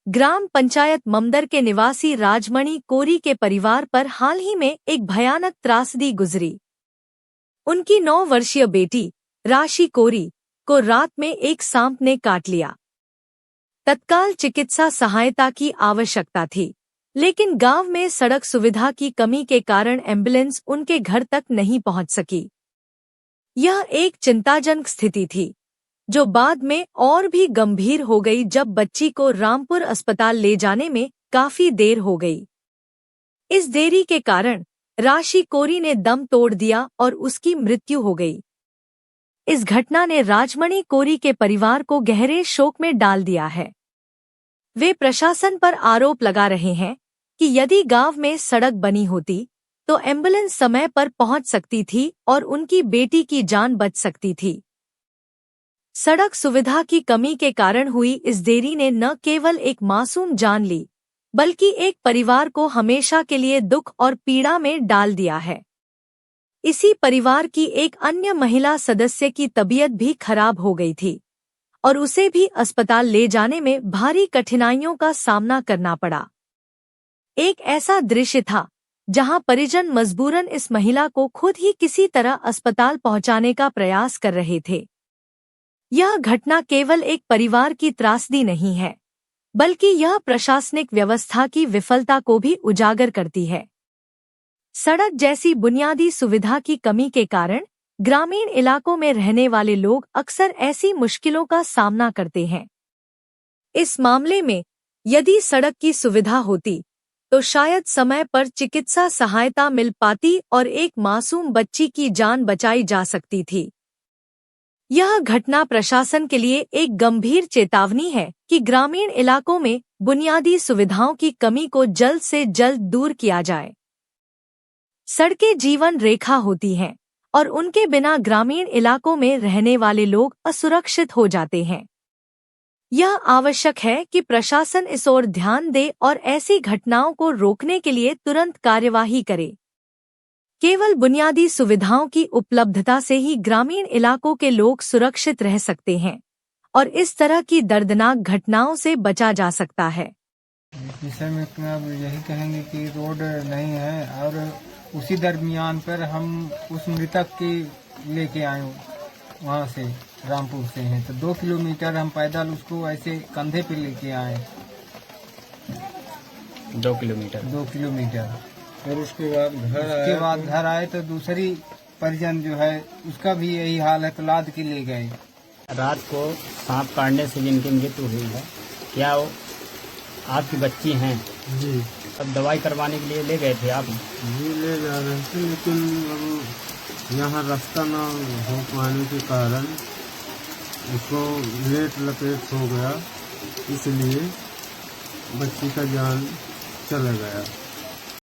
ग्राम पंचायत ममदर के निवासी राजमणि कोरी के परिवार पर हाल ही में एक भयानक त्रासदी गुजरी। उनकी 9 वर्षीय बेटी राशि कोरी को रात में एक सांप ने काट लिया। तत्काल चिकित्सा सहायता की आवश्यकता थी, लेकिन गांव में सड़क सुविधा की कमी के कारण एम्बुलेंस उनके घर तक नहीं पहुंच सकी। यह एक चिंताजनक स्थिति थी, जो बाद में और भी गंभीर हो गई जब बच्ची को रामपुर अस्पताल ले जाने में काफी देर हो गई। इस देरी के कारण राशि कोरी ने दम तोड़ दिया और उसकी मृत्यु हो गई। इस घटना ने राजमणि कोरी के परिवार को गहरे शोक में डाल दिया है। वे प्रशासन पर आरोप लगा रहे हैं कि यदि गांव में सड़क बनी होती तो एम्बुलेंस समय पर पहुंच सकती थी और उनकी बेटी की जान बच सकती थी। सड़क सुविधा की कमी के कारण हुई इस देरी ने न केवल एक मासूम जान ली, बल्कि एक परिवार को हमेशा के लिए दुख और पीड़ा में डाल दिया है। इसी परिवार की एक अन्य महिला सदस्य की तबीयत भी खराब हो गई थी और उसे भी अस्पताल ले जाने में भारी कठिनाइयों का सामना करना पड़ा। एक ऐसा दृश्य था जहां परिजन मजबूरन इस महिला को खुद ही किसी तरह अस्पताल पहुंचाने का प्रयास कर रहे थे। यह घटना केवल एक परिवार की त्रासदी नहीं है, बल्कि यह प्रशासनिक व्यवस्था की विफलता को भी उजागर करती है। सड़क जैसी बुनियादी सुविधा की कमी के कारण ग्रामीण इलाकों में रहने वाले लोग अक्सर ऐसी मुश्किलों का सामना करते हैं। इस मामले में यदि सड़क की सुविधा होती तो शायद समय पर चिकित्सा सहायता मिल पाती और एक मासूम बच्ची की जान बचाई जा सकती थी। यह घटना प्रशासन के लिए एक गंभीर चेतावनी है कि ग्रामीण इलाकों में बुनियादी सुविधाओं की कमी को जल्द से जल्द दूर किया जाए। सड़कें जीवन रेखा होती हैं और उनके बिना ग्रामीण इलाकों में रहने वाले लोग असुरक्षित हो जाते हैं। यह आवश्यक है कि प्रशासन इस ओर ध्यान दे और ऐसी घटनाओं को रोकने के लिए तुरंत कार्यवाही करे। केवल बुनियादी सुविधाओं की उपलब्धता से ही ग्रामीण इलाकों के लोग सुरक्षित रह सकते हैं और इस तरह की दर्दनाक घटनाओं से बचा जा सकता है। इस विषय में अब यही कहेंगे कि रोड नहीं है और उसी दरमियान पर हम उस मृतक की लेके आए वहाँ से रामपुर से हैं, तो 2 किलोमीटर हम पैदल उसको ऐसे कंधे पे लेके आए। 2 किलोमीटर फिर उसके बाद घर आए तो दूसरी परिजन जो है उसका भी यही हाल है, तो लाद के ले गए। रात को सांप काटने से जिनकी मृत्यु हुई है, क्या वो आपकी बच्ची हैं? जी। अब दवाई करवाने के लिए ले गए थे आप? जी ले जा रहे थे, लेकिन अब यहाँ रास्ता न हो पाने के कारण उसको लेट लपेट हो गया, इसलिए बच्ची का जान चला गया।